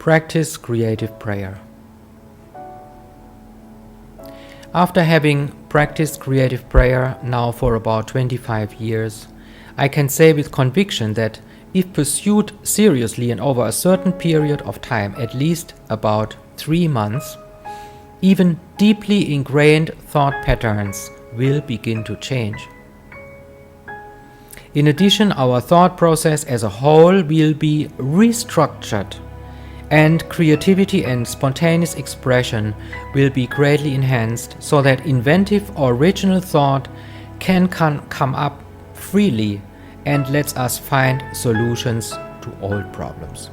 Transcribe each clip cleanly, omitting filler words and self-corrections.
Practice creative prayer. After having practiced creative prayer now for about 25 years, I can say with conviction that if pursued seriously and over a certain period of time, at least about 3 months, even deeply ingrained thought patterns will begin to change. In addition, our thought process as a whole will be restructured, and creativity and spontaneous expression will be greatly enhanced so that inventive original thought can come up freely and lets us find solutions to old problems.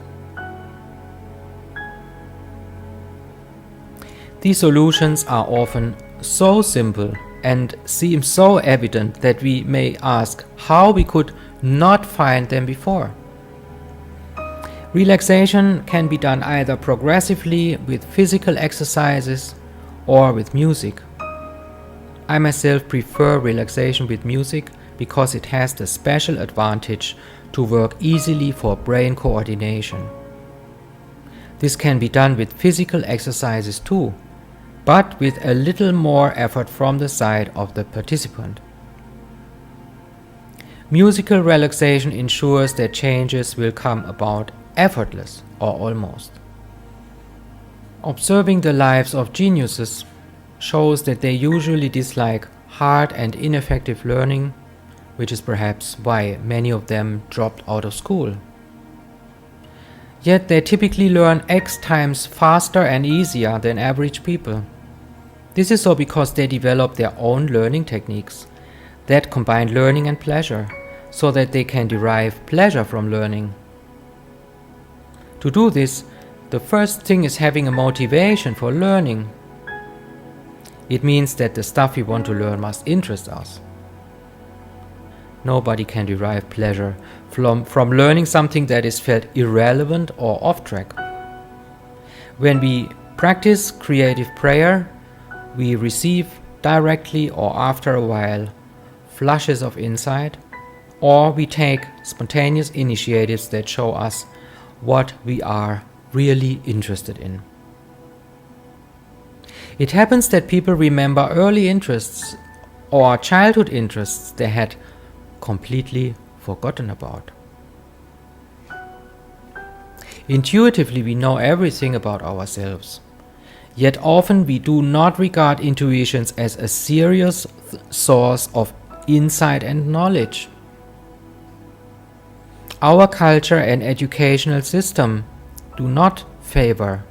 These solutions are often so simple and seem so evident that we may ask how we could not find them before. Relaxation can be done either progressively with physical exercises or with music. I myself prefer relaxation with music because it has the special advantage to work easily for brain coordination. This can be done with physical exercises too, but with a little more effort from the side of the participant. Musical relaxation ensures that changes will come about effortless or almost. Observing the lives of geniuses shows that they usually dislike hard and ineffective learning, which is perhaps why many of them dropped out of school. Yet they typically learn X times faster and easier than average people. This is so because they develop their own learning techniques that combine learning and pleasure, so that they can derive pleasure from learning. To do this, the first thing is having a motivation for learning. It means that the stuff we want to learn must interest us. Nobody can derive pleasure from learning something that is felt irrelevant or off track. When we practice creative prayer, we receive directly or after a while flashes of insight, or we take spontaneous initiatives that show us what we are really interested in. It happens that people remember early interests or childhood interests they had completely forgotten about. Intuitively, we know everything about ourselves, yet often we do not regard intuitions as a serious source of insight and knowledge. Our culture and educational system do not favor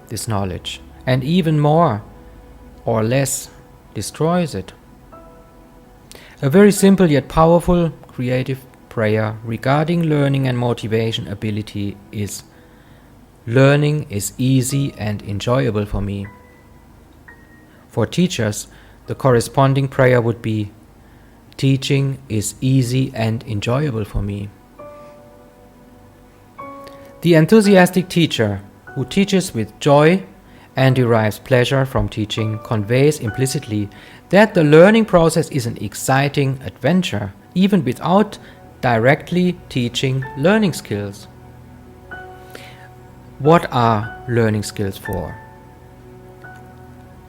this knowledge, and even more or less destroys it. A very simple yet powerful creative prayer regarding learning and motivation ability is: learning is easy and enjoyable for me. For teachers, the corresponding prayer would be: teaching is easy and enjoyable for me. The enthusiastic teacher who teaches with joy and derives pleasure from teaching conveys implicitly that the learning process is an exciting adventure, even without directly teaching learning skills. What are learning skills for?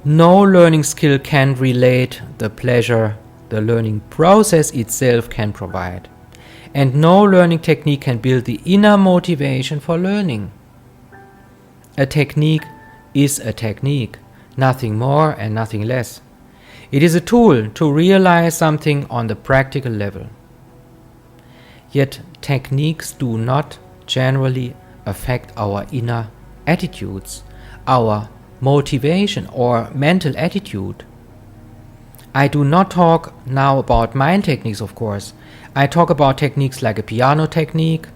No learning skill can relate the pleasure the learning process itself can provide. And no learning technique can build the inner motivation for learning. A technique is a technique, nothing more and nothing less. It is a tool to realize something on the practical level. Yet techniques do not generally affect our inner attitudes, our motivation or mental attitude. I do not talk now about mind techniques, of course. I talk about techniques like a piano technique,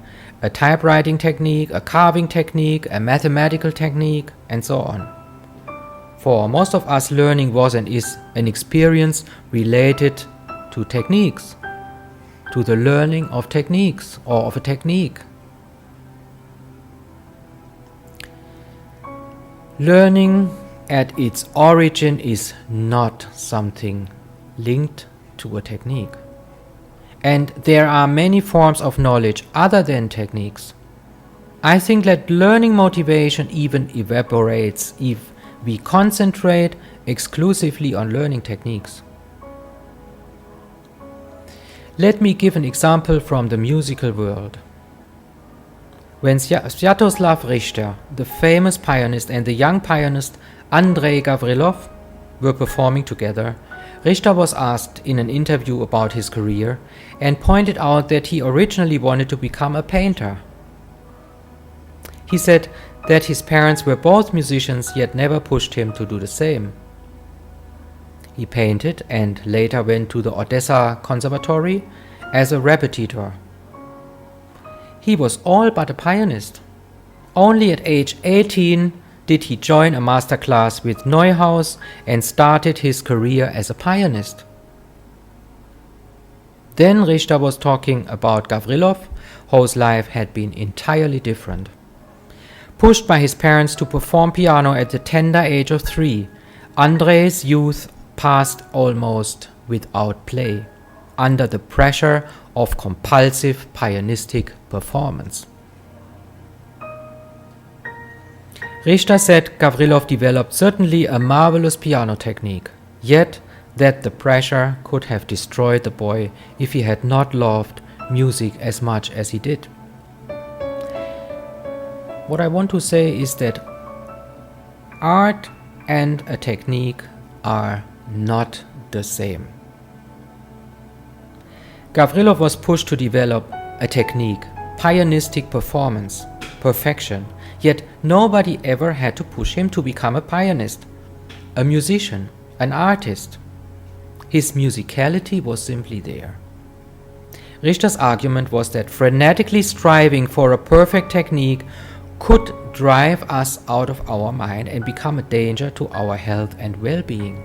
a typewriting technique, a carving technique, a mathematical technique, and so on. For most of us, learning was and is an experience related to techniques, to the learning of techniques or of a technique. Learning at its origin is not something linked to a technique. And there are many forms of knowledge other than techniques. I think that learning motivation even evaporates if we concentrate exclusively on learning techniques. Let me give an example from the musical world. When Sviatoslav Richter, the famous pianist, and the young pianist Andrei Gavrilov were performing together, Richter was asked in an interview about his career and pointed out that he originally wanted to become a painter. He said that his parents were both musicians yet never pushed him to do the same. He painted and later went to the Odessa Conservatory as a repetitor. He was all but a pianist. Only at age 18 did he join a master class with Neuhaus and started his career as a pianist. Then Richter was talking about Gavrilov, whose life had been entirely different. Pushed by his parents to perform piano at the tender age of 3, Andrei's youth passed almost without play, under the pressure of compulsive pianistic performance. Richter said Gavrilov developed certainly a marvelous piano technique, yet that the pressure could have destroyed the boy if he had not loved music as much as he did. What I want to say is that art and a technique are not the same. Gavrilov was pushed to develop a technique, pianistic performance, perfection, yet nobody ever had to push him to become a pianist, a musician, an artist. His musicality was simply there. Richter's argument was that frenetically striving for a perfect technique could drive us out of our mind and become a danger to our health and well-being.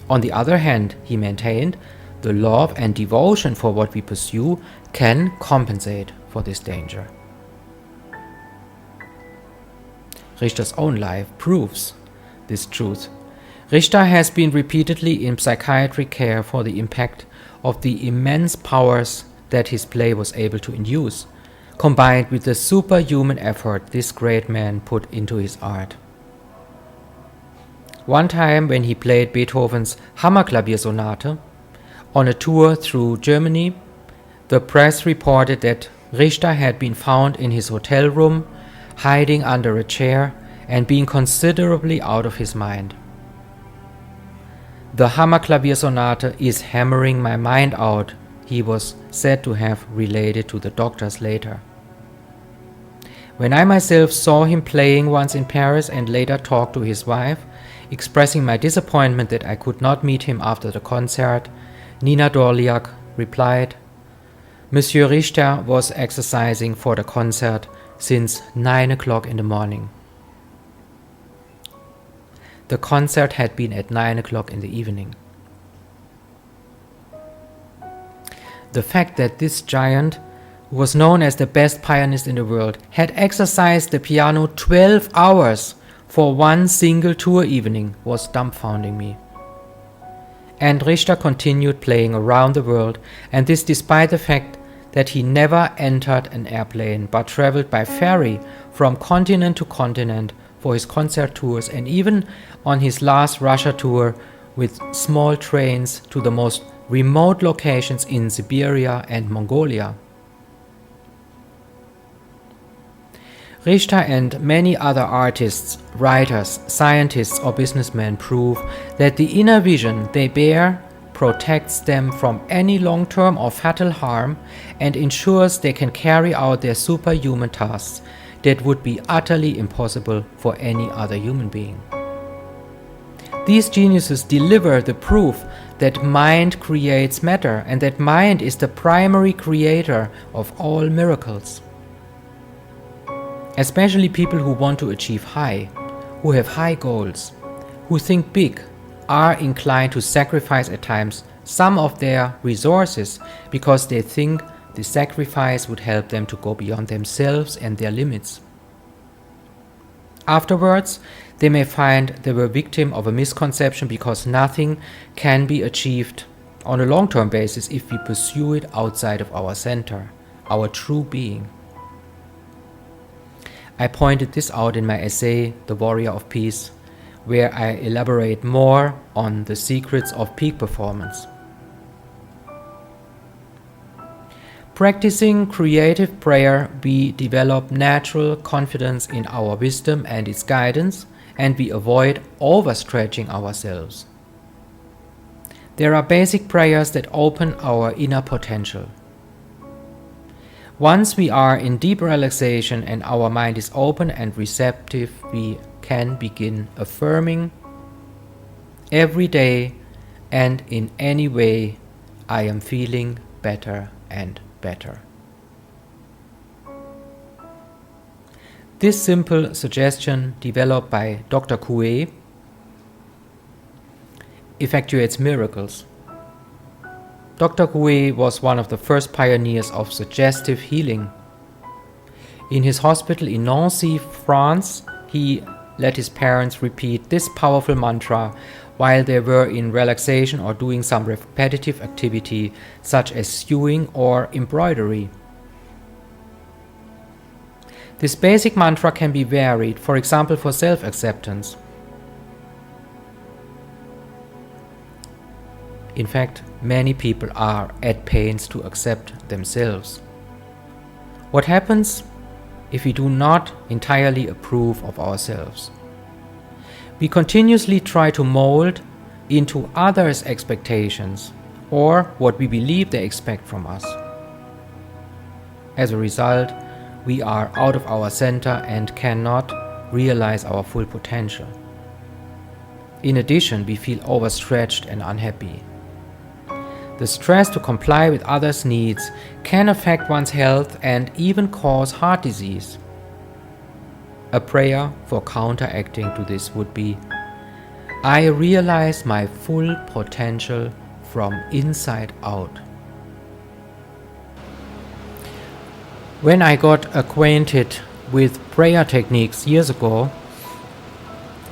On the other hand, he maintained, the love and devotion for what we pursue can compensate for this danger. Richter's own life proves this truth. Richter has been repeatedly in psychiatric care for the impact of the immense powers that his play was able to induce, combined with the superhuman effort this great man put into his art. One time when he played Beethoven's Hammerklavier Sonate on a tour through Germany, the press reported that Richter had been found in his hotel room, hiding under a chair and being considerably out of his mind. The Hammerklavier Sonate is hammering my mind out, he was said to have related to the doctors later. When I myself saw him playing once in Paris and later talked to his wife, expressing my disappointment that I could not meet him after the concert, Nina Dorliak replied, Monsieur Richter was exercising for the concert since 9 o'clock in the morning. The concert had been at 9 o'clock in the evening. The fact that this giant, who was known as the best pianist in the world, had exercised the piano 12 hours for one single tour evening was dumbfounding me. And Richter continued playing around the world, and this despite the fact that he never entered an airplane but traveled by ferry from continent to continent for his concert tours, and even on his last Russia tour with small trains to the most remote locations in Siberia and Mongolia. Richter and many other artists, writers, scientists or businessmen prove that the inner vision they bear protects them from any long-term or fatal harm and ensures they can carry out their superhuman tasks that would be utterly impossible for any other human being. These geniuses deliver the proof that mind creates matter and that mind is the primary creator of all miracles. Especially people who want to achieve high, who have high goals, who think big, are inclined to sacrifice at times some of their resources because they think the sacrifice would help them to go beyond themselves and their limits. Afterwards, they may find they were victim of a misconception because nothing can be achieved on a long-term basis if we pursue it outside of our center, our true being. I pointed this out in my essay, The Warrior of Peace, where I elaborate more on the secrets of peak performance. Practicing creative prayer, we develop natural confidence in our wisdom and its guidance, and we avoid overstretching ourselves. There are basic prayers that open our inner potential. Once we are in deep relaxation and our mind is open and receptive, we can begin affirming every day and in any way, I am feeling better and better. This simple suggestion, developed by Dr. Coué, effectuates miracles. Dr. Coué was one of the first pioneers of suggestive healing. In his hospital in Nancy, France, he let his parents repeat this powerful mantra while they were in relaxation or doing some repetitive activity such as sewing or embroidery. This basic mantra can be varied, for example for self-acceptance. In fact, many people are at pains to accept themselves. What happens if we do not entirely approve of ourselves? We continuously try to mold into others' expectations or what we believe they expect from us. As a result, we are out of our center and cannot realize our full potential. In addition, we feel overstretched and unhappy. The stress to comply with others' needs can affect one's health and even cause heart disease. A prayer for counteracting to this would be, I realize my full potential from inside out. When I got acquainted with prayer techniques years ago,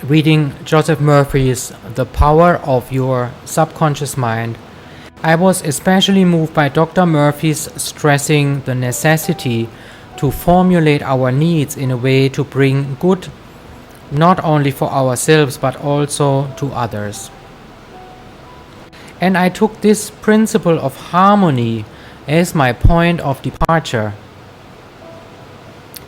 reading Joseph Murphy's The Power of Your Subconscious Mind, I was especially moved by Dr. Murphy's stressing the necessity to formulate our needs in a way to bring good not only for ourselves but also to others. And I took this principle of harmony as my point of departure.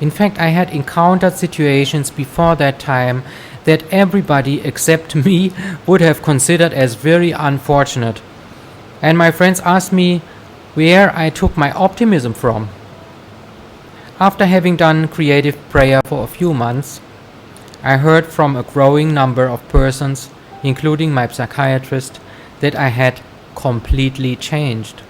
In fact, I had encountered situations before that time that everybody except me would have considered as very unfortunate. And my friends asked me where I took my optimism from. After having done creative prayer for a few months, I heard from a growing number of persons, including my psychiatrist, that I had completely changed.